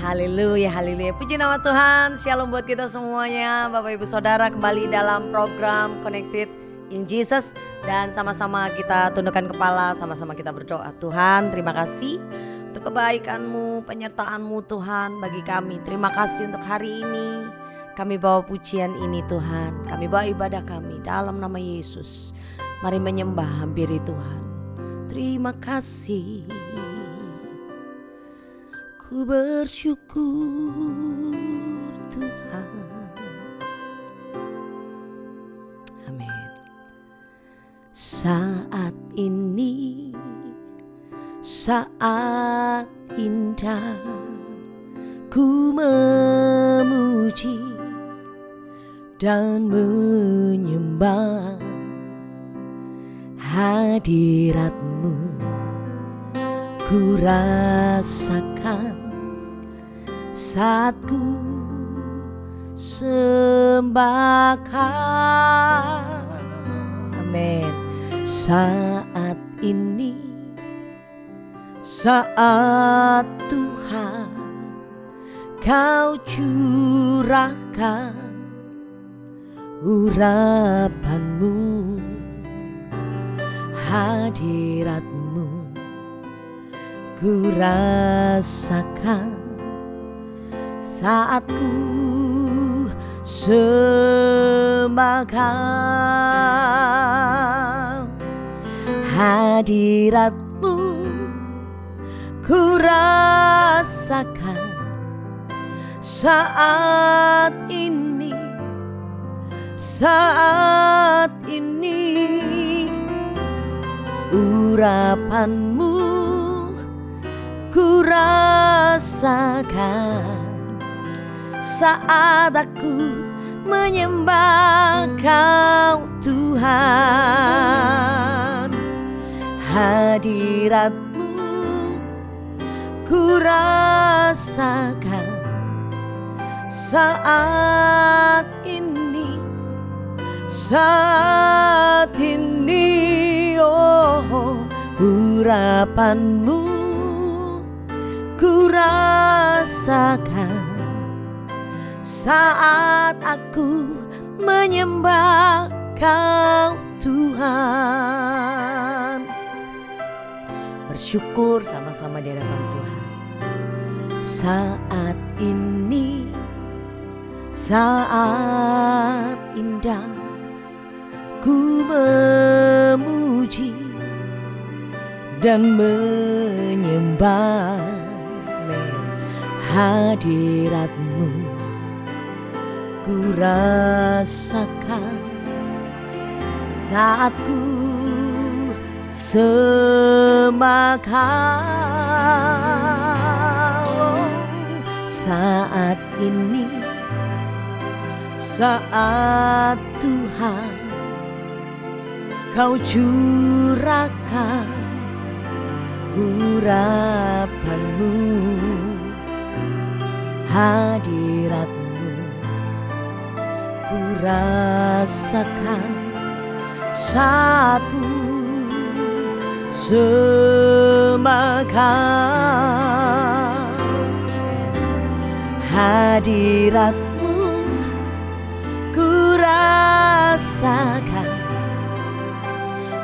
Haleluya, haleluya. Puji nama Tuhan. Shalom buat kita semuanya. Bapak Ibu Saudara kembali dalam program Connected in Jesus. Dan sama-sama kita tundukkan kepala, sama-sama kita berdoa. Tuhan, terima kasih untuk kebaikan-Mu, penyertaan-Mu Tuhan bagi kami. Terima kasih untuk hari ini. Kami bawa pujian ini Tuhan. Kami bawa ibadah kami dalam nama Yesus. Mari menyembah, hampiri Tuhan. Terima kasih. Ku bersyukur Tuhan. Amin. Saat ini saat indah, ku memuji dan menyembah hadirat-Mu. Ku rasakan saat ku sembahkan. Amin. Saat ini saat Tuhan Kau curahkan urapan-Mu, hadirat-Mu. Ku rasakan saat ku sembahkan hadirat-Mu. Ku rasakan saat ini, saat ini urapan-Mu. Ku rasakan saat aku menyembah Kau Tuhan. Hadirat-Mu ku rasakan saat ini, saat ini. Oh, urapan-Mu ku rasakan saat aku menyembah Kau Tuhan. Bersyukur sama-sama di hadapan Tuhan. Saat ini saat indah, ku memuji dan menyembah hadirat-Mu. Ku rasakan saat ku sembahkan. Saat ini saat Tuhan Kau curahkan urapan-Mu, hadirat-Mu. Ku rasakan saat ku sembahkan hadirat-Mu. Ku rasakan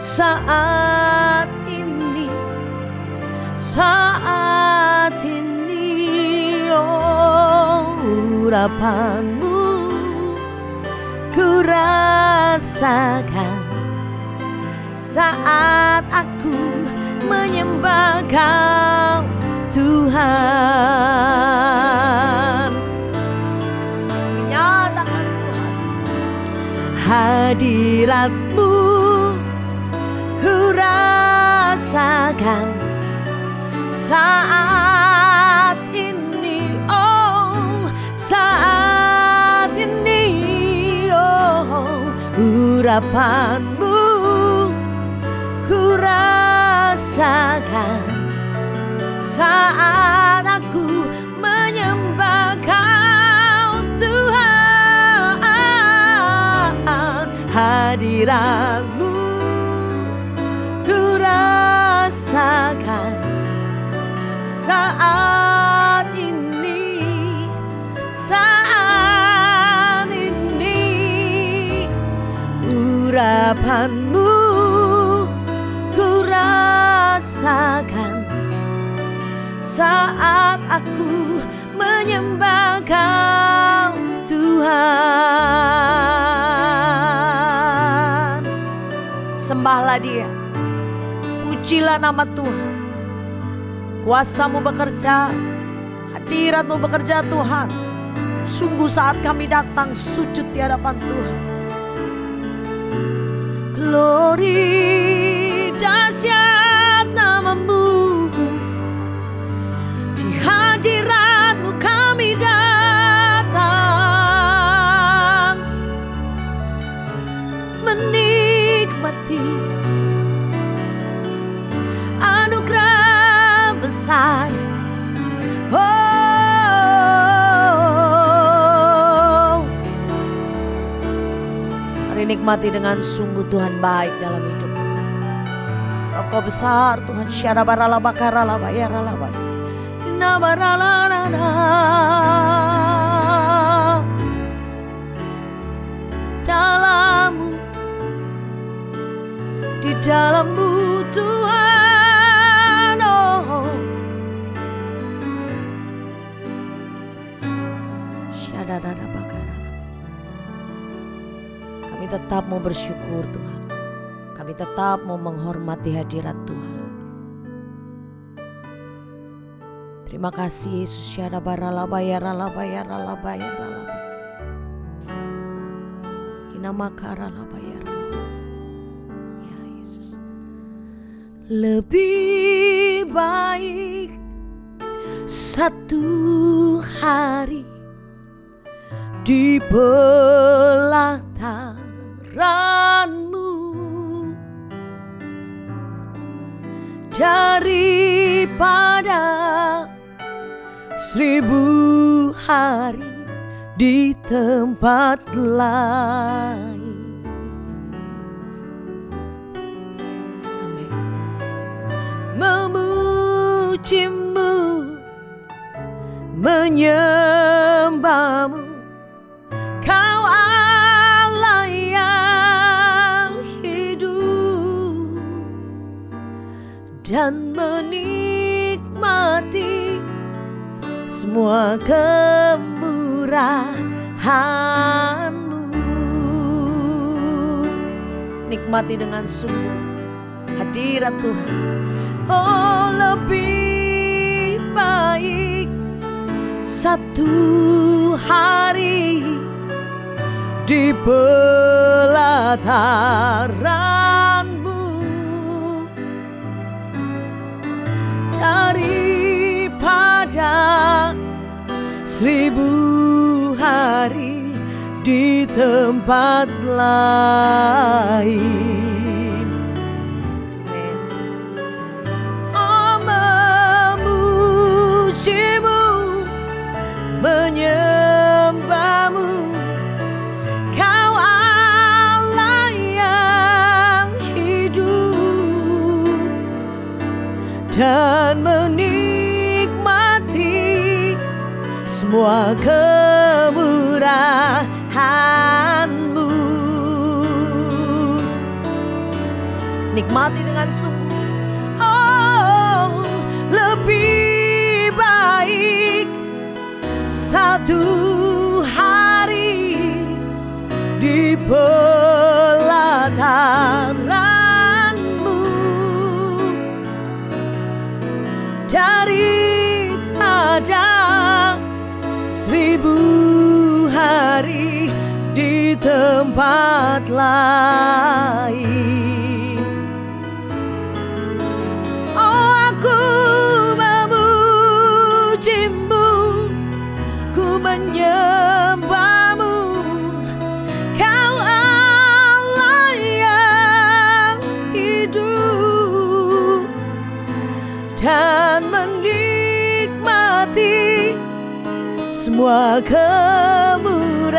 saat ini, saat ini. Oh, urapan-Mu ku rasakan saat aku menyembah Kau Tuhan. Menyatakan Tuhan, hadirat-Mu ku rasakan saat ini. Oh, saat ini. Oh, urapan-Mu ku rasakan saat aku menyembah Kau Tuhan. Hadirat-Mu ku rasakan saat ini. Tuhanmu ku rasakan saat aku menyembah Kau Tuhan. Sembahlah Dia, pujilah nama Tuhan. Kuasa-Mu bekerja, hadirat-Mu bekerja Tuhan. Sungguh saat kami datang sujud di hadapan Tuhan, glory dahsyat nama-Mu, di hadirat-Mu kami datang menikmati anugerah besar. Nikmati dengan sungguh Tuhan baik dalam hidup. Sebab Kau besar Tuhan. Syarabaralabakaralabayaralabas. Nabaralalana. Dalam-Mu, di dalam-Mu Tuhan. Oh. Syadadadabakar. Kami tetap mau bersyukur Tuhan. Kami tetap mau menghormati hadirat Tuhan. Terima kasih Yesus. Ya Yesus. Lebih baik satu hari di pelataran-Mu daripada 1000 hari di tempat lain. Amin. Memuji-Mu, menyembah-Mu, Kau Allah yang hidup, dan menikmati semua kemurahan-Mu. Nikmati dengan sungguh hadirat Tuhan. Oh, lebih baik satu hari di pelataran-Mu daripada 1000 hari di tempat lain. Oh, memuji-Mu, menyembah-Mu, Kau Allah yang hidup, dan menikmati semua kemurahan-Mu. Nikmati dengan sungguh. Oh, lebih baik satu hari di pelataran-Mu daripada 1000 hari di tempat lain. Oh, aku memuji-Mu, ku menyembah-Mu, Kau Allah yang hidup, dan menikmati semua kemurahan-Mu.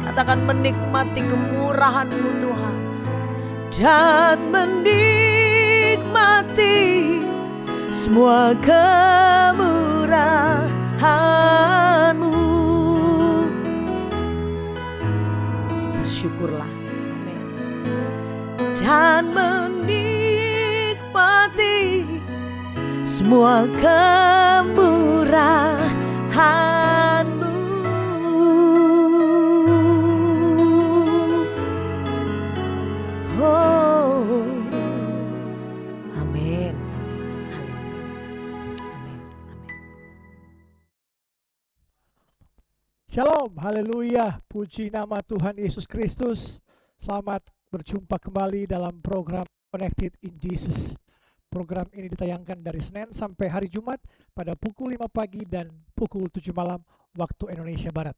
Katakan, menikmati kemurahan-Mu Tuhan, dan menikmati semua kemurahan-Mu. bersyukurlah. Amin. Dan menikmati semua kemurahan-Mu. Oh, amin, amin, amin, amin. Shalom, haleluya, puji nama Tuhan Yesus Kristus. Selamat berjumpa kembali dalam program Connected in Jesus. Program ini ditayangkan dari Senin sampai hari Jumat pada pukul 5 pagi dan pukul 7 malam waktu Indonesia Barat.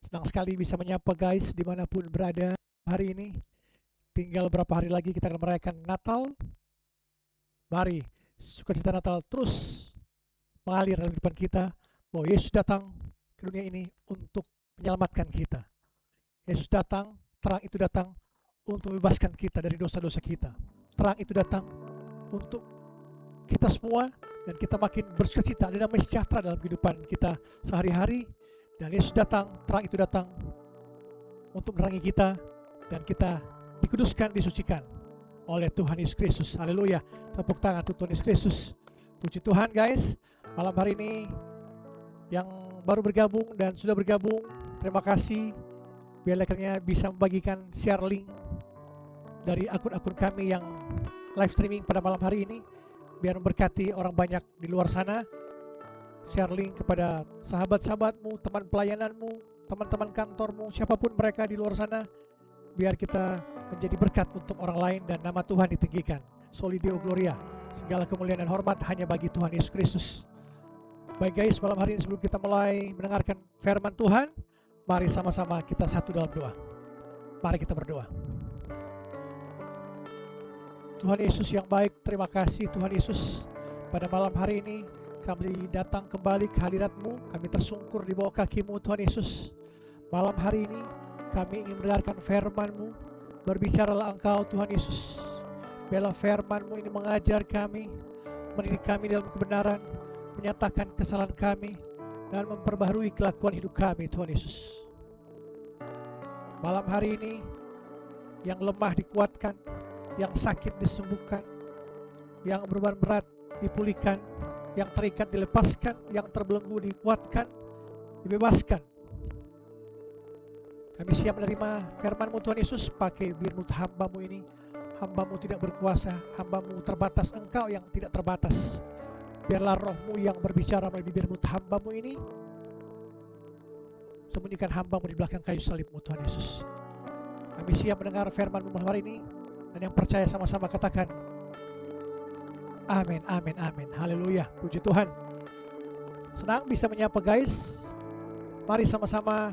Senang sekali bisa menyapa guys dimanapun berada hari ini. Tinggal beberapa hari lagi kita akan merayakan Natal. Mari sukacita Natal terus mengalir dalam kehidupan kita, bahwa Yesus datang ke dunia ini untuk menyelamatkan kita. Yesus datang, terang itu datang untuk membebaskan kita dari dosa-dosa kita. Terang itu datang untuk kita semua, dan kita makin bersukacita dan damai sejahtera dalam kehidupan kita sehari-hari. Dan Yesus datang, terang itu datang untuk menerangi kita, dan kita dikuduskan, disucikan oleh Tuhan Yesus Kristus. Haleluya. Tepuk tangan untuk Tuhan Yesus Kristus. Puji Tuhan guys. Malam hari ini yang baru bergabung dan sudah bergabung, terima kasih. Biarlah kiranya bisa membagikan share link dari akun-akun kami yang live streaming pada malam hari ini, biar memberkati orang banyak di luar sana. Share link kepada sahabat-sahabatmu, teman pelayananmu, teman-teman kantormu, siapapun mereka di luar sana, biar kita menjadi berkat untuk orang lain dan nama Tuhan ditinggikan. Soli Deo Gloria, segala kemuliaan dan hormat hanya bagi Tuhan Yesus Kristus. Baik guys, malam hari ini sebelum kita mulai mendengarkan firman Tuhan, mari sama-sama kita satu dalam doa. Mari kita berdoa. Tuhan Yesus yang baik, terima kasih Tuhan Yesus. Pada malam hari ini kami datang kembali ke hadirat-Mu, kami tersungkur di bawah kaki-Mu Tuhan Yesus. Malam hari ini kami ingin mendengarkan firman-Mu. Berbicaralah Engkau Tuhan Yesus. Biarlah firman-Mu ini mengajar kami, mendidik kami dalam kebenaran, menyatakan kesalahan kami, dan memperbaharui kelakuan hidup kami Tuhan Yesus. Malam hari ini yang lemah dikuatkan, yang sakit disembuhkan, yang beban berat dipulihkan, yang terikat dilepaskan, yang terbelenggu dikuatkan, dibebaskan. Kami siap menerima firman-Mu Tuhan Yesus. Pakai bibir hamba-Mu ini. Hamba-Mu tidak berkuasa, hamba-Mu terbatas, Engkau yang tidak terbatas. Biarlah Roh-Mu yang berbicara melalui bibir hamba-Mu ini. Sembunyikan hamba-Mu di belakang kayu salib-Mu Tuhan Yesus. Kami siap mendengar firman-Mu malam hari ini. Dan yang percaya sama-sama katakan amin, amin, amin. Haleluya, puji Tuhan. Senang bisa menyapa guys. Mari sama-sama,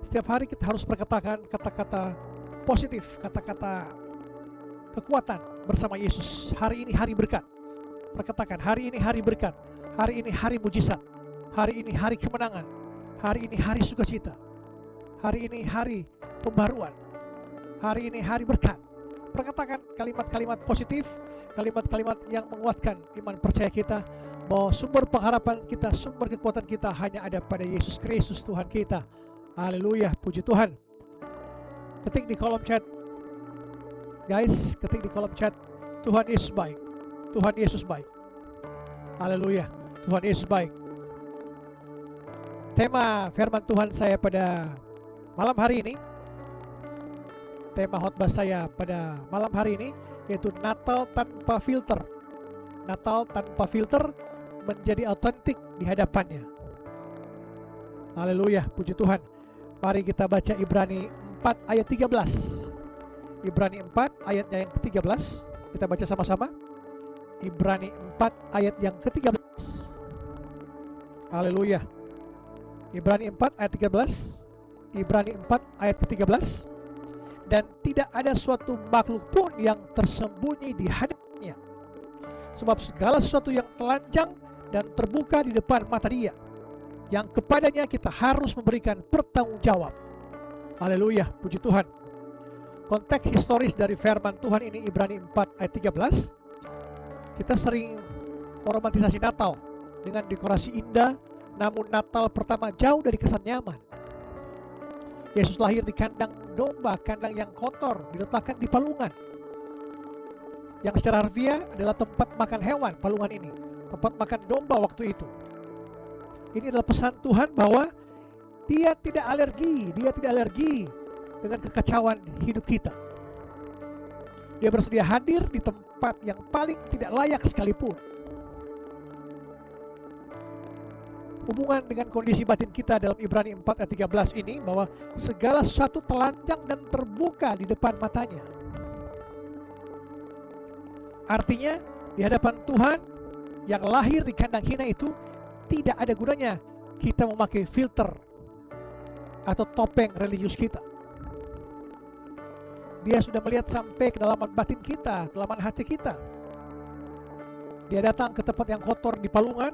setiap hari kita harus berkatakan kata-kata positif, kata-kata kekuatan bersama Yesus. Hari ini hari berkat. Perkatakan, hari ini hari berkat, hari ini hari mujizat, hari ini hari kemenangan, hari ini hari sukacita, hari ini hari pembaruan, hari ini hari berkat. Perkatakan kalimat-kalimat positif, kalimat-kalimat yang menguatkan iman percaya kita, bahwa sumber pengharapan kita, sumber kekuatan kita hanya ada pada Yesus Kristus Tuhan kita. Haleluya, puji Tuhan. Ketik di kolom chat guys, ketik di kolom chat, Tuhan Yesus baik, Tuhan Yesus baik. Haleluya, Tuhan Yesus baik. Tema firman Tuhan saya pada malam hari ini, tema khotbah saya pada malam hari ini, yaitu Natal tanpa filter. Natal tanpa filter menjadi autentik di hadapannya. Haleluya, puji Tuhan. Mari kita baca Ibrani 4 ayat 13. Ibrani 4 ayatnya yang ke-13. Kita baca sama-sama. Ibrani 4 ayat yang ke-13. Haleluya. Ibrani 4 ayat 13. Ibrani 4 ayat ke-13. Dan tidak ada suatu makhluk pun yang tersembunyi di hadapannya, sebab segala sesuatu yang telanjang dan terbuka di depan mata Dia, yang kepadanya kita harus memberikan pertanggungjawab. Haleluya, puji Tuhan. Konteks historis dari firman Tuhan ini Ibrani 4 ayat 13. Kita sering meromantisasi Natal dengan dekorasi indah, namun Natal pertama jauh dari kesan nyaman. Yesus lahir di kandang domba, kandang yang kotor diletakkan di palungan. Yang secara harfiah adalah tempat makan hewan, palungan ini. Tempat makan domba waktu itu. Ini adalah pesan Tuhan bahwa Dia tidak alergi dengan kekacauan hidup kita. Dia bersedia hadir di tempat yang paling tidak layak sekalipun. Hubungan dengan kondisi batin kita dalam Ibrani 4 ayat 13 ini, bahwa segala sesuatu telanjang dan terbuka di depan matanya. Artinya di hadapan Tuhan yang lahir di kandang hina itu, tidak ada gunanya kita memakai filter atau topeng religius kita. Dia sudah melihat sampai kedalaman batin kita, kedalaman hati kita. Dia datang ke tempat yang kotor di palungan,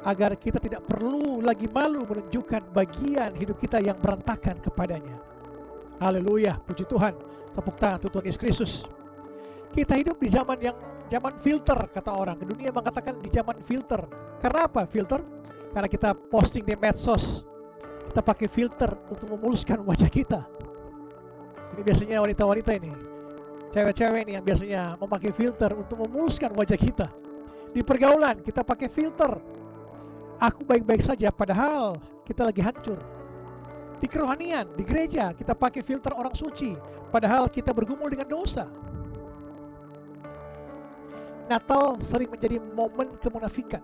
agar kita tidak perlu lagi malu menunjukkan bagian hidup kita yang berantakan kepadanya. Haleluya, puji Tuhan. Tepuk tangan untuk Tuhan Yesus Kristus. Kita hidup di zaman filter, kata orang. Dunia mengatakan di zaman filter. Karena apa filter? Karena kita posting di medsos, kita pakai filter untuk memuluskan wajah kita. Ini biasanya wanita-wanita ini, cewek-cewek ini yang biasanya memakai filter untuk memuluskan wajah kita. Di pergaulan kita pakai filter, aku baik-baik saja padahal kita lagi hancur. Di kerohanian, di gereja kita pakai filter orang suci padahal kita bergumul dengan dosa. Natal sering menjadi momen kemunafikan.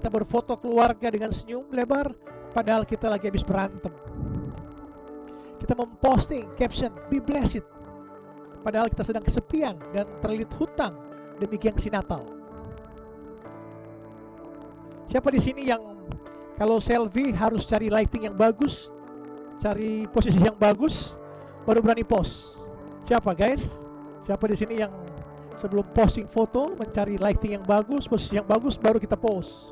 Kita berfoto keluarga dengan senyum lebar padahal kita lagi habis berantem. Kita memposting caption be blessed padahal kita sedang kesepian dan terlilit hutang demi gengsi Natal. Siapa di sini yang kalau selfie harus cari lighting yang bagus, cari posisi yang bagus baru berani post? Siapa guys? Siapa di sini yang sebelum posting foto mencari lighting yang bagus, posisi yang bagus baru kita post?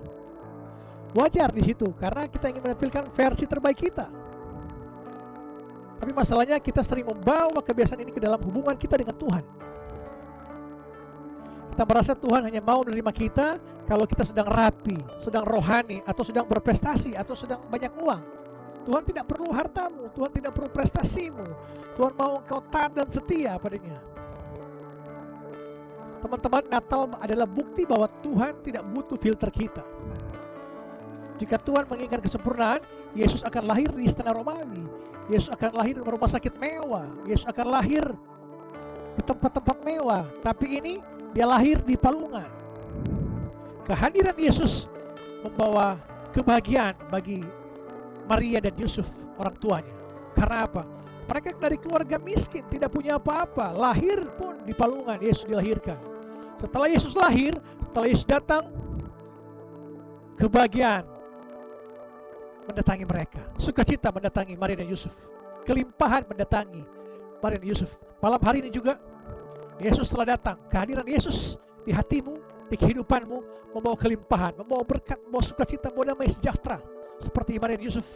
Wajar di situ karena kita ingin menampilkan versi terbaik kita. Tapi masalahnya kita sering membawa kebiasaan ini ke dalam hubungan kita dengan Tuhan. Kita merasa Tuhan hanya mau menerima kita kalau kita sedang rapi, sedang rohani, atau sedang berprestasi, atau sedang banyak uang. Tuhan tidak perlu hartamu, Tuhan tidak perlu prestasimu. Tuhan mau engkau taat dan setia padanya. Teman-teman, Natal adalah bukti bahwa Tuhan tidak butuh filter kita. Jika Tuhan menginginkan kesempurnaan, Yesus akan lahir di istana Romawi. Yesus akan lahir di rumah sakit mewah. Yesus akan lahir di tempat-tempat mewah. Tapi ini dia lahir di palungan. Kehadiran Yesus membawa kebahagiaan bagi Maria dan Yusuf, orang tuanya. Karena apa? Mereka dari keluarga miskin, tidak punya apa-apa. Lahir pun di palungan, Yesus dilahirkan. Setelah Yesus lahir, setelah Yesus datang, kebahagiaan mendatangi mereka. Sukacita mendatangi Maria dan Yusuf. Kelimpahan mendatangi Maria dan Yusuf. Malam hari ini juga Yesus telah datang. Kehadiran Yesus di hatimu, di kehidupanmu membawa kelimpahan, membawa berkat, membawa sukacita, membawa damai sejahtera. Seperti Maria dan Yusuf,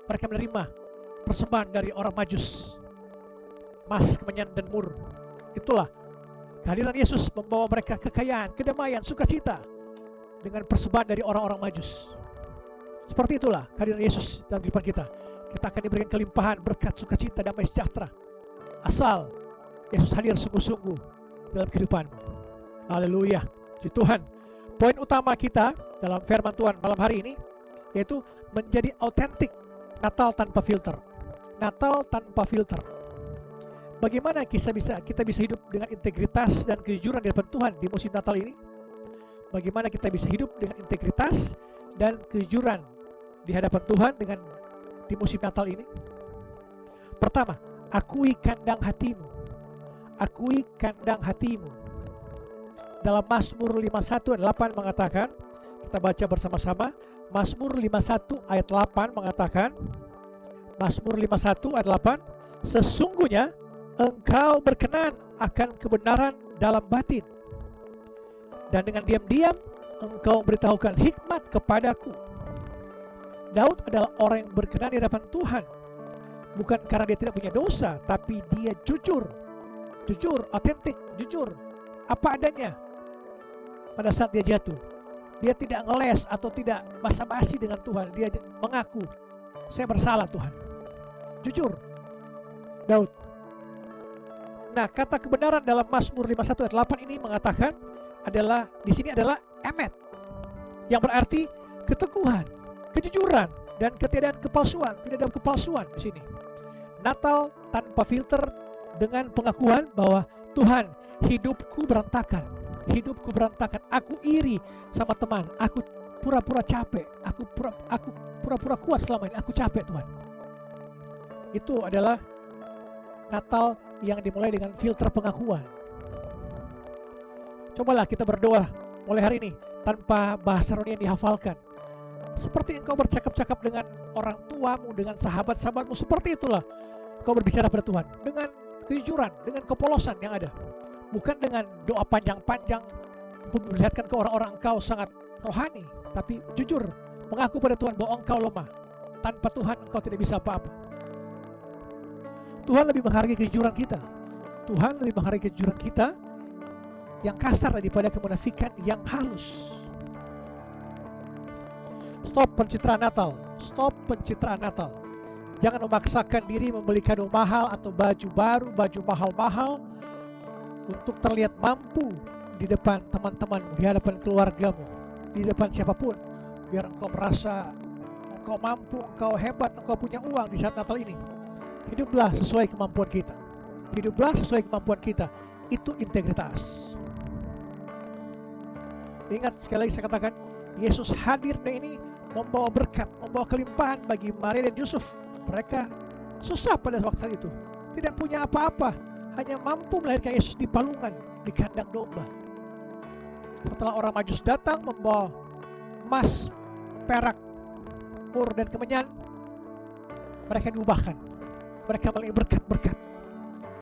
mereka menerima persembahan dari orang Majus, emas, kemenyan, dan mur. Itulah kehadiran Yesus membawa mereka kekayaan, kedamaian, sukacita dengan persembahan dari orang-orang Majus. Seperti itulah kehadiran Yesus dalam kehidupan kita. Kita akan diberikan kelimpahan, berkat, sukacita, damai sejahtera asal Yesus hadir sungguh-sungguh dalam kehidupanmu. Haleluya, puji Tuhan. Poin utama kita dalam firman Tuhan malam hari ini yaitu menjadi autentik. Natal tanpa filter. Natal tanpa filter. Bagaimana kita bisa hidup dengan integritas dan kejujuran di hadapan Tuhan di musim Natal ini? Bagaimana kita bisa hidup dengan integritas dan kejujuran di hadapan Tuhan di musim Natal ini? Pertama, akui kandang hatimu. Akui kandang hatimu. Dalam Mazmur 51 ayat 8 mengatakan, kita baca bersama-sama, Mazmur 51 ayat 8 mengatakan, Mazmur 51 ayat 8, sesungguhnya engkau berkenan akan kebenaran dalam batin, dan dengan diam-diam engkau beritahukan hikmat kepadaku. Daud adalah orang yang berkenan di hadapan Tuhan, bukan karena dia tidak punya dosa, tapi dia jujur, otentik, jujur, apa adanya. Pada saat dia jatuh, dia tidak ngeles atau tidak basa-basi dengan Tuhan. Dia mengaku, saya bersalah Tuhan, jujur. Daud. Nah, kata kebenaran dalam Mazmur 51 ayat 8 ini mengatakan di sini adalah emet, yang berarti keteguhan, kejujuran, dan ketiadaan kepalsuan. Tidak ada kepalsuan di sini. Natal tanpa filter dengan pengakuan bahwa Tuhan, hidupku berantakan, aku iri sama teman, aku pura-pura capek, aku pura-pura kuat selama ini, aku capek Tuhan. Itu adalah Natal yang dimulai dengan filter pengakuan. Cobalah kita berdoa mulai hari ini tanpa bahasa rohani yang dihafalkan. Seperti engkau bercakap-cakap dengan orang tuamu, dengan sahabat-sahabatmu, seperti itulah engkau berbicara pada Tuhan dengan kejujuran, dengan kepolosan yang ada. Bukan dengan doa panjang-panjang memperlihatkan ke orang-orang engkau sangat rohani, tapi jujur mengaku pada Tuhan bahwa engkau lemah. Tanpa Tuhan engkau tidak bisa apa-apa. Tuhan lebih menghargai kejujuran kita. Tuhan lebih menghargai kejujuran kita yang kasar daripada kemunafikan yang halus. Stop pencitraan Natal. Stop pencitraan Natal. Jangan memaksakan diri membeli kado mahal atau baju baru, baju mahal-mahal untuk terlihat mampu di depan teman-temanmu, di hadapan keluargamu, di depan siapapun. Biar engkau merasa engkau mampu, engkau hebat, engkau punya uang di saat Natal ini. Hiduplah sesuai kemampuan kita. Hiduplah sesuai kemampuan kita. Itu integritas. Ingat, sekali lagi saya katakan, Yesus hadir ini membawa berkat, membawa kelimpahan bagi Maria dan Yusuf. Mereka susah pada waktu itu, tidak punya apa-apa, hanya mampu melahirkan Yesus di palungan, di kandang domba. Setelah orang Majus datang membawa emas, perak, mur, dan kemenyan, mereka diubahkan. Mereka melihat berkat-berkat,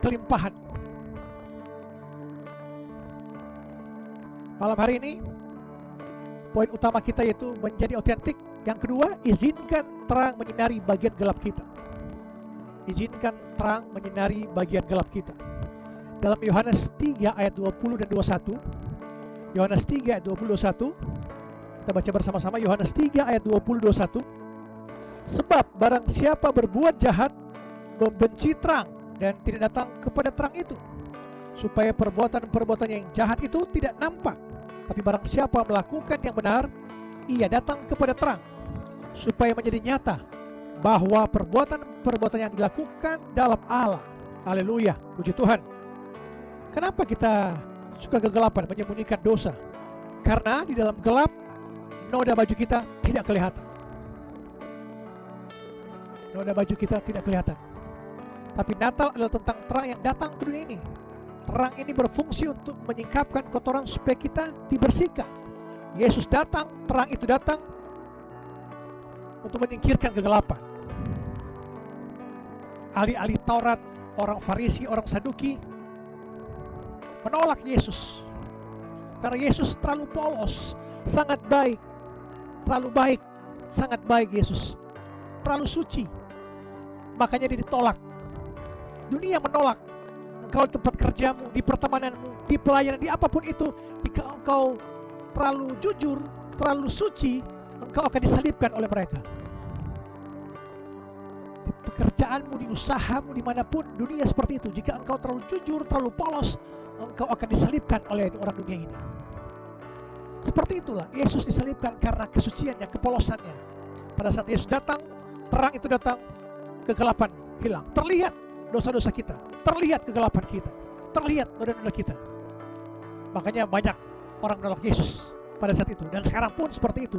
kelimpahan. Malam hari ini poin utama kita yaitu menjadi otentik. Yang kedua, izinkan terang menyinari bagian gelap kita. Izinkan terang menyinari bagian gelap kita. Dalam Yohanes 3 ayat 20 dan 21, Yohanes 3 ayat 20-21, kita baca bersama-sama Yohanes 3 ayat 20-21. Sebab barang siapa berbuat jahat membenci terang dan tidak datang kepada terang itu, supaya perbuatan-perbuatan yang jahat itu tidak nampak. Tapi barang siapa melakukan yang benar, ia datang kepada terang, supaya menjadi nyata bahwa perbuatan-perbuatan yang dilakukan dalam Allah. Haleluya, puji Tuhan. Kenapa kita suka kegelapan, menyembunyikan dosa? Karena di dalam gelap, noda baju kita tidak kelihatan. Noda baju kita tidak kelihatan. Tapi Natal adalah tentang terang yang datang ke dunia ini. Terang ini berfungsi untuk menyingkapkan kotoran supaya kita dibersihkan. Yesus datang, terang itu datang untuk menyingkirkan kegelapan. Ahli-ahli Taurat, orang Farisi, orang Saduki menolak Yesus. Karena Yesus terlalu polos, sangat baik. Terlalu baik, sangat baik Yesus. Terlalu suci. Makanya dia ditolak. Dunia menolak. Engkau di tempat kerjamu, di pertemananmu, di pelayanan, di apapun itu, jika engkau terlalu jujur, terlalu suci, engkau akan disalibkan oleh mereka. Di pekerjaanmu, di usahamu, dimanapun, dunia seperti itu. Jika engkau terlalu jujur, terlalu polos, engkau akan disalibkan oleh orang dunia ini. Seperti itulah Yesus disalibkan karena kesuciannya, kepolosannya. Pada saat Yesus datang, terang itu datang, kegelapan hilang. Terlihat dosa-dosa kita, terlihat kegelapan kita, terlihat noda-noda kita. Makanya banyak orang menolak Yesus pada saat itu. Dan sekarang pun seperti itu.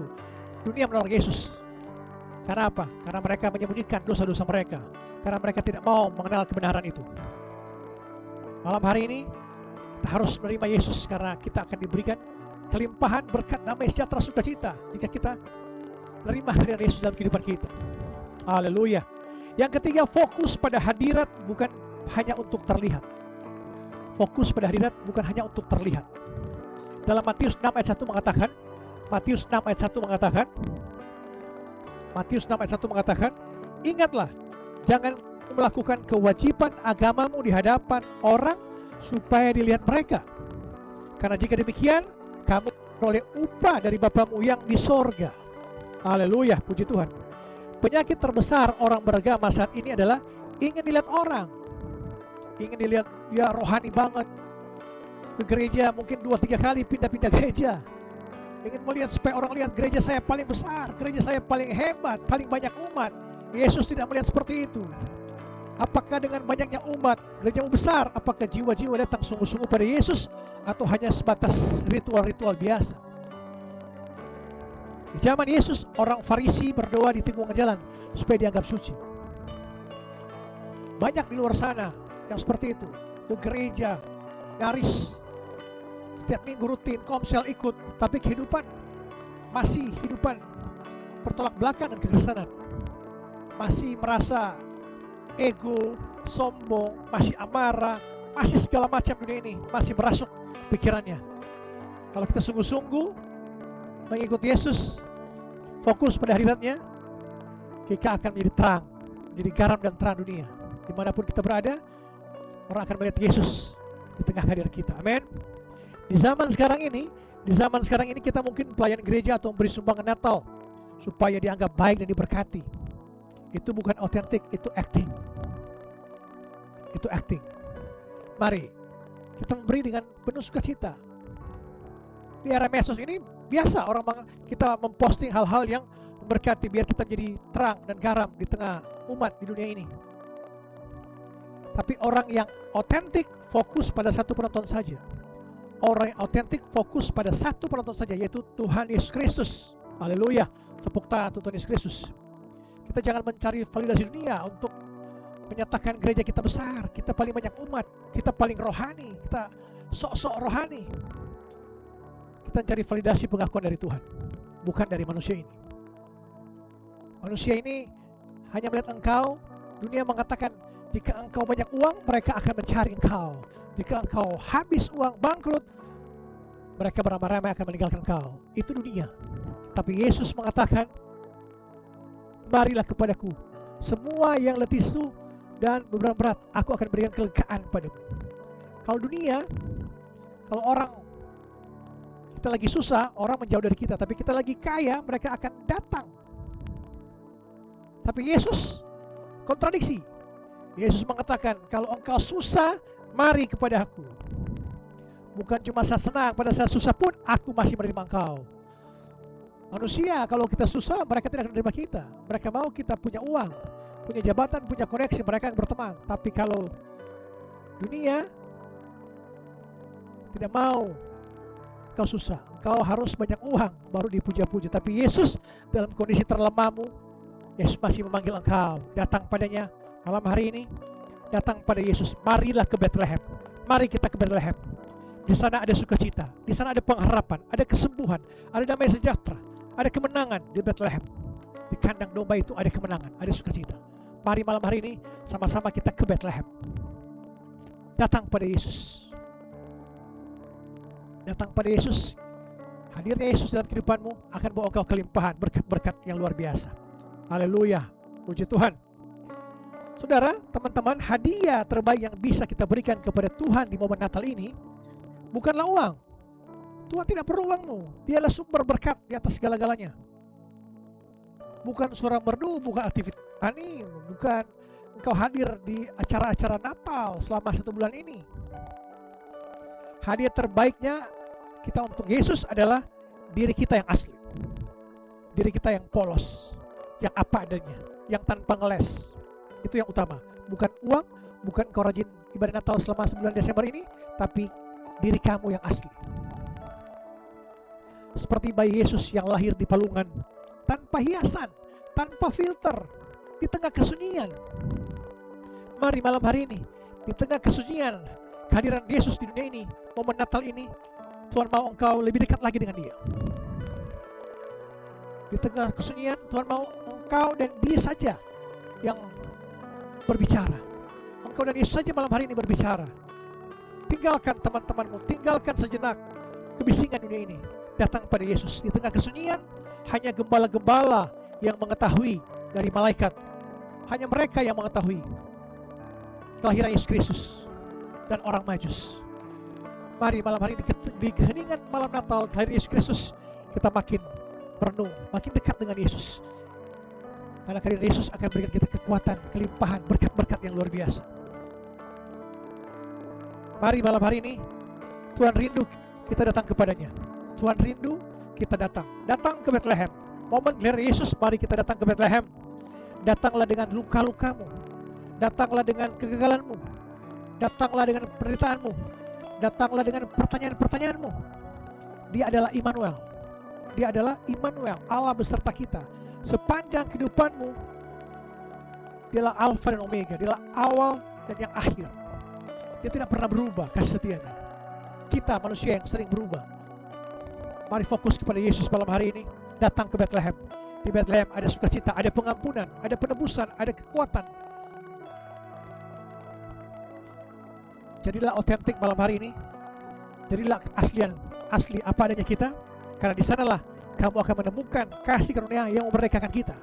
Dunia menolak Yesus. Karena apa? Karena mereka menyembunyikan dosa-dosa mereka. Karena mereka tidak mau mengenal kebenaran itu. Malam hari ini kita harus menerima Yesus, karena kita akan diberikan kelimpahan berkat, damai, sejahtera, sukacita jika kita menerima hadirat Yesus dalam kehidupan kita. Haleluya. Yang ketiga, fokus pada hadirat bukan hanya untuk terlihat. Fokus pada hadirat bukan hanya untuk terlihat. Dalam Matius 6 ayat 1 mengatakan, Matius 6 ayat 1 mengatakan, ingatlah, jangan melakukan kewajiban agamamu di hadapan orang supaya dilihat mereka. Karena jika demikian, kamu memperoleh upah dari Bapamu yang di sorga. Haleluya, puji Tuhan. Penyakit terbesar orang beragama saat ini adalah ingin dilihat orang. Ingin dilihat dia rohani banget. Ke gereja mungkin 2-3 kali pindah-pindah gereja. Ingin melihat supaya orang lihat gereja saya paling besar, gereja saya paling hebat, paling banyak umat. Yesus tidak melihat seperti itu. Apakah dengan banyaknya umat, gerejamu besar, apakah jiwa-jiwa datang sungguh-sungguh pada Yesus atau hanya sebatas ritual-ritual biasa? Di zaman Yesus, orang Farisi berdoa di tikungan jalan supaya dianggap suci. Banyak di luar sana yang seperti itu. Ke gereja, nyaris setiap minggu rutin, komsel ikut, tapi kehidupan masih kehidupan bertolak belakang dan kekristenan. Masih merasa ego, sombong, masih amarah, masih segala macam dunia ini, masih merasuk pikirannya. Kalau kita sungguh-sungguh mengikuti Yesus, fokus pada hadiratnya, kita akan menjadi terang, jadi garam dan terang dunia. Dimanapun kita berada, orang akan melihat Yesus di tengah hadirat kita. Amin. Di zaman sekarang ini kita mungkin pelayan gereja atau memberi sumbangan Natal supaya dianggap baik dan diberkati. Itu bukan otentik, itu acting. Itu acting. Mari kita memberi dengan penuh sukacita. Di era medsos ini biasa kita memposting hal-hal yang memberkati biar kita menjadi terang dan garam di tengah umat di dunia ini. Tapi orang yang otentik fokus pada satu penonton saja. Orang yang otentik fokus pada satu penonton saja, yaitu Tuhan Yesus Kristus. Haleluya. Tepuk tangan untuk Tuhan Yesus Kristus. Kita jangan mencari validasi dunia untuk menyatakan gereja kita besar, kita paling banyak umat, kita paling rohani, kita sok-sok rohani. Kita cari validasi pengakuan dari Tuhan, bukan dari manusia ini. Manusia ini hanya melihat engkau. Dunia mengatakan jika engkau banyak uang, mereka akan mencari engkau. Jika engkau habis uang, bangkrut, mereka beramai-ramai akan meninggalkan engkau. Itu dunia. Tapi Yesus mengatakan, marilah kepadaku semua yang letih lesu dan beban berat, aku akan berikan kelegaan padamu. Kalau dunia, kalau orang kita lagi susah, orang menjauh dari kita. Tapi kita lagi kaya, mereka akan datang. Tapi Yesus kontradiksi. Yesus mengatakan, kalau engkau susah, mari kepada aku. Bukan cuma saya senang, pada saat susah pun aku masih menerima engkau. Manusia kalau kita susah, mereka tidak akan menerima kita. Mereka mau kita punya uang, punya jabatan, punya koneksi, mereka akan berteman. Tapi kalau dunia tidak mau kau susah, kau harus banyak uang baru dipuja-puja. Tapi Yesus dalam kondisi terlemahmu, Yesus masih memanggil engkau. Datang padanya malam hari ini, datang pada Yesus. Marilah ke Bethlehem. Mari kita ke Bethlehem. Di sana ada sukacita, di sana ada pengharapan, ada kesembuhan, ada damai sejahtera, ada kemenangan di Bethlehem. Di kandang domba itu ada kemenangan, ada sukacita. Mari malam hari ini sama-sama kita ke Bethlehem. Datang pada Yesus. Datang pada Yesus. Hadirnya Yesus dalam kehidupanmu akan bawa engkau kelimpahan berkat-berkat yang luar biasa. Haleluya. Puji Tuhan. Saudara, teman-teman, hadiah terbaik yang bisa kita berikan kepada Tuhan di momen Natal ini bukanlah uang. Tuhan tidak perlu uangmu. Dialah sumber berkat di atas segala-galanya. Bukan suara merdu, bukan aktivitas tani, bukan engkau hadir di acara-acara Natal selama 1 bulan ini. Hadiah terbaiknya kita untuk Yesus adalah diri kita yang asli. Diri kita yang polos, yang apa adanya, yang tanpa ngeles. Itu yang utama. Bukan uang, bukan kau rajin ibadah Natal selama 9 Desember ini, tapi diri kamu yang asli. Seperti bayi Yesus yang lahir di palungan, tanpa hiasan, tanpa filter, di tengah kesunyian. Mari malam hari ini, di tengah kesunyian, kehadiran Yesus di dunia ini, momen Natal ini, Tuhan mau engkau lebih dekat lagi dengan Dia. Di tengah kesunyian, Tuhan mau engkau dan Dia saja yang berbicara. Engkau dan Yesus saja malam hari ini berbicara. Tinggalkan teman-temanmu, tinggalkan sejenak kebisingan dunia ini. Datang pada Yesus. Di tengah kesunyian, hanya gembala-gembala yang mengetahui dari malaikat. Hanya mereka yang mengetahui kelahiran Yesus Kristus dan orang Majus. Mari malam hari di keheningan malam Natal kelahiran Yesus Kristus, kita makin merenung, makin dekat dengan Yesus. Karena kehadiran Yesus akan berikan kita kekuatan, kelimpahan, berkat-berkat yang luar biasa. Mari malam hari ini, Tuhan rindu kita datang kepadanya. Tuhan rindu kita datang. Datang ke Bethlehem. Momen kelahiran Yesus, mari kita datang ke Bethlehem. Datanglah dengan luka-lukamu. Datanglah dengan kegagalanmu. Datanglah dengan penderitaanmu. Datanglah dengan pertanyaan-pertanyaanmu. Dia adalah Immanuel. Dia adalah Immanuel, Allah beserta kita. Sepanjang kehidupanmu, dialah Alfa dan Omega. Dialah awal dan yang akhir. Dia tidak pernah berubah kasih setianya. Kita manusia yang sering berubah. Mari fokus kepada Yesus malam hari ini. Datang ke Bethlehem. Di Bethlehem ada sukacita, ada pengampunan, ada penebusan, ada kekuatan. Jadilah otentik malam hari ini. Jadilah asli apa adanya kita. Karena di sanalah kamu akan menemukan kasih karunia yang memerdekakan kita.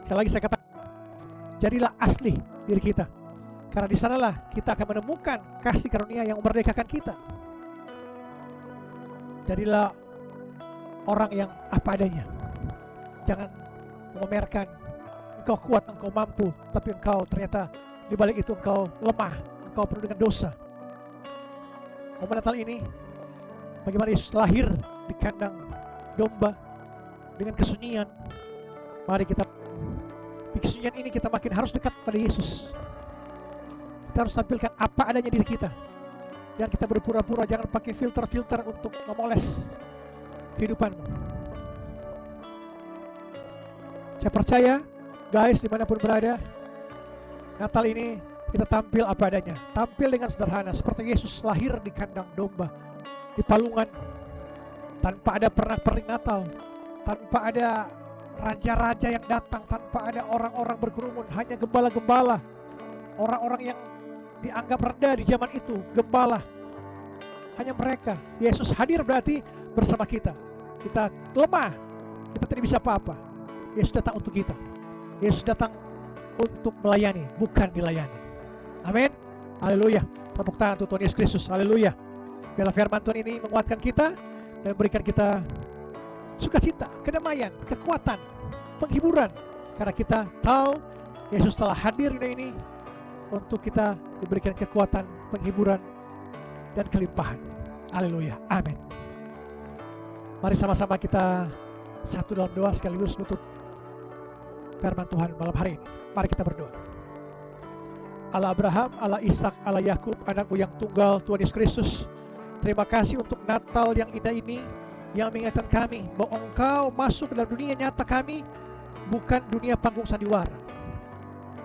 Sekali lagi saya katakan, jadilah asli diri kita. Karena di sanalah kita akan menemukan kasih karunia yang memerdekakan kita. Jadilah orang yang apa adanya. Jangan memamerkan engkau kuat, engkau mampu, tapi engkau ternyata di balik itu engkau lemah, engkau penuh dengan dosa. Momen Natal ini, bagaimana Yesus lahir di kandang domba dengan kesunyian. Mari kita di kesunyian ini kita makin harus dekat pada Yesus. Kita harus tampilkan apa adanya diri kita. Jangan kita berpura-pura, jangan pakai filter-filter untuk memoles kehidupanmu. Saya percaya, guys, dimanapun berada, Natal ini kita tampil apa adanya. Tampil dengan sederhana, seperti Yesus lahir di kandang domba, di palungan, tanpa ada pernak-pernik Natal, tanpa ada raja-raja yang datang, tanpa ada orang-orang berkerumun, hanya gembala-gembala, orang-orang yang dianggap rendah di zaman itu, gembala. Hanya mereka. Yesus hadir berarti bersama kita. Kita lemah, kita tidak bisa apa-apa. Yesus datang untuk kita. Yesus datang untuk melayani, bukan dilayani. Amin. Haleluya. Tepuk tangan untuk Tuhan Yesus Kristus. Haleluya. Biarlah firman Tuhan ini menguatkan kita dan memberikan kita sukacita, kedamaian, kekuatan, penghiburan. Karena kita tahu Yesus telah hadir di dunia ini untuk kita diberikan kekuatan, penghiburan, dan kelimpahan. Haleluya. Amin. Mari sama-sama kita satu dalam doa sekaligus nutup firman Tuhan malam hari ini. Mari kita berdoa. Allah Abraham, Allah Ishak, Allah Yakub, anakmu yang tunggal, Tuhan Yesus Kristus, terima kasih untuk Natal yang indah ini, yang mengingatkan kami bahwa Engkau masuk ke dalam dunia nyata kami, bukan dunia panggung sandiwara.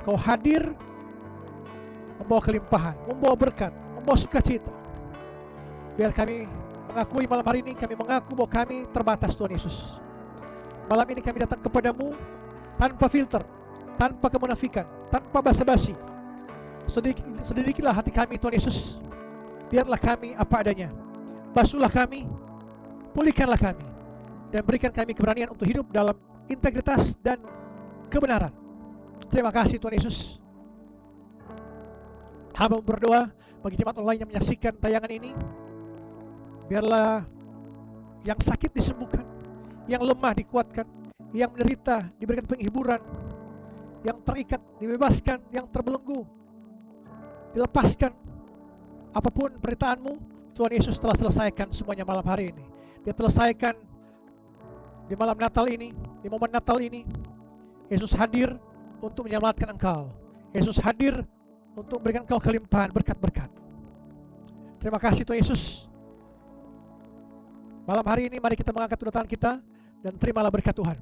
Kau hadir membawa kelimpahan, membawa berkat, membawa sukacita. Biar kami mengakui malam hari ini, kami mengaku bahwa kami terbatas, Tuhan Yesus. Malam ini kami datang kepadamu tanpa filter, tanpa kemunafikan, tanpa basa-basi. Sedikilah hati kami, Tuhan Yesus. Lihatlah kami apa adanya. Basuhlah kami, pulihkanlah kami, dan berikan kami keberanian untuk hidup dalam integritas dan kebenaran. Terima kasih Tuhan Yesus. Hamba berdoa bagi jemaat online yang menyaksikan tayangan ini. Biarlah yang sakit disembuhkan, yang lemah dikuatkan, yang menderita diberikan penghiburan, yang terikat dibebaskan, yang terbelenggu dilepaskan. Apapun perintahmu, Tuhan Yesus telah selesaikan semuanya malam hari ini. Dia selesaikan di malam Natal ini, di momen Natal ini. Yesus hadir untuk menyelamatkan engkau. Yesus hadir untuk memberikan engkau kelimpahan, berkat-berkat. Terima kasih Tuhan Yesus. Malam hari ini mari kita mengangkat kedua tangan kita dan terimalah berkat Tuhan.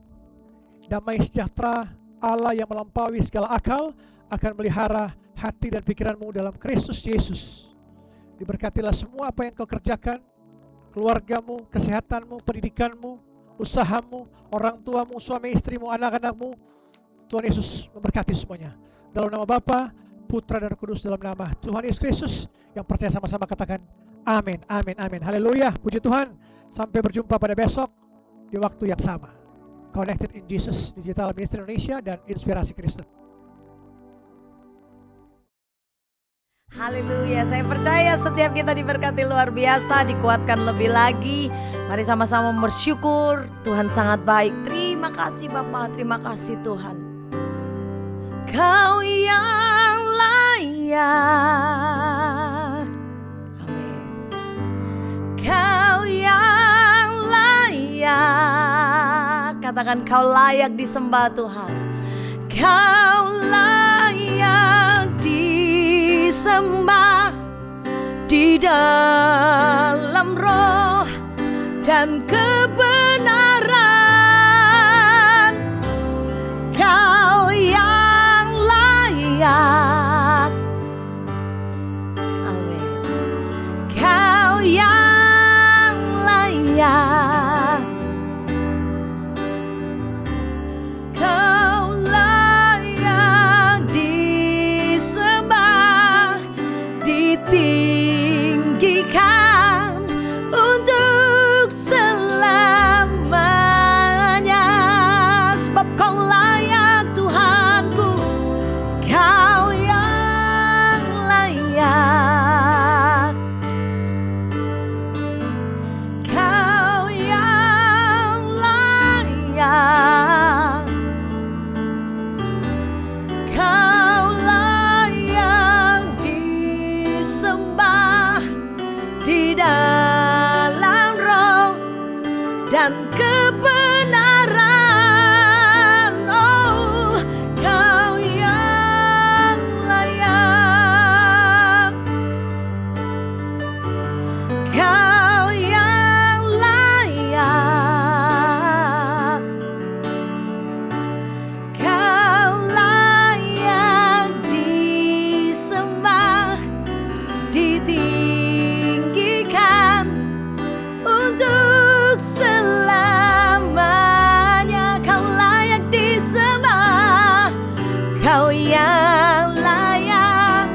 Damai sejahtera Allah yang melampaui segala akal akan melihara hati dan pikiranmu dalam Kristus Yesus. Diberkatilah semua apa yang kau kerjakan, keluargamu, kesehatanmu, pendidikanmu, usahamu, orang tuamu, suami istrimu, anak-anakmu. Tuhan Yesus memberkati semuanya. Dalam nama Bapa, Putra dan Roh Kudus, dalam nama Tuhan Yesus Kristus, yang percaya sama-sama katakan amin, amin, amin. Haleluya, puji Tuhan. Sampai berjumpa pada besok di waktu yang sama. Connected in Jesus Digital Ministry Indonesia dan Inspirasi Kristen. Haleluya, saya percaya setiap kita diberkati luar biasa, dikuatkan lebih lagi. Mari sama-sama bersyukur, Tuhan sangat baik. Terima terima kasih Bapa, terima kasih Tuhan. Kau yang layak. Amin. Kau yang layak. Katakan kau layak disembah Tuhan. Kau layak disembah di dalam roh dan kebenaran. Kau yang layak. Amin. Kau yang layak. Kau layak disembah, ditinggikan untuk selamanya. Sebab kau layak Tuhanku. Kau yang layak. Kau yang layak. Kau layak disembah di dalam roh dan kebenaran. Oh, kau yang layak. Kau yang layak. Kau layak disembah, ditinggikan untuk selamanya. Kau layak disembah. Kau yang layak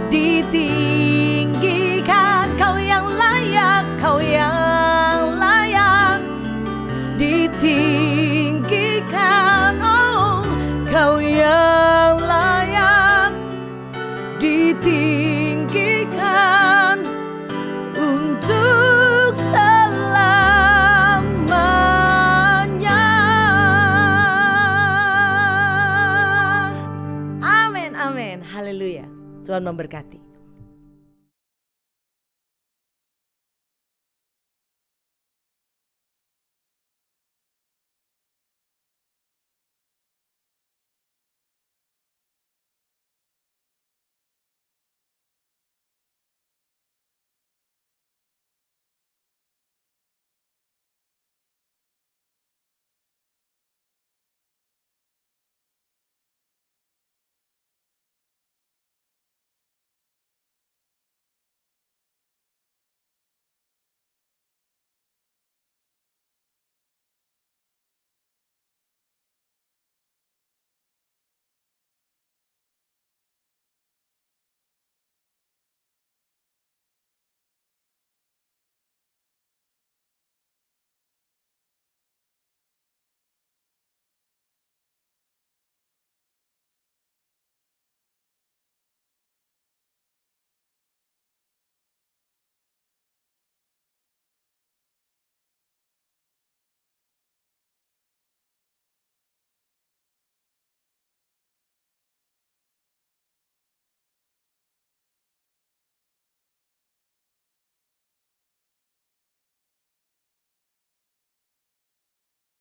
ditinggikan. Kau yang layak. Kau yang layak ditinggikan. Oh, kau yang layak ditinggikan untuk selamanya. Amin, amin, haleluya. Tuhan memberkati.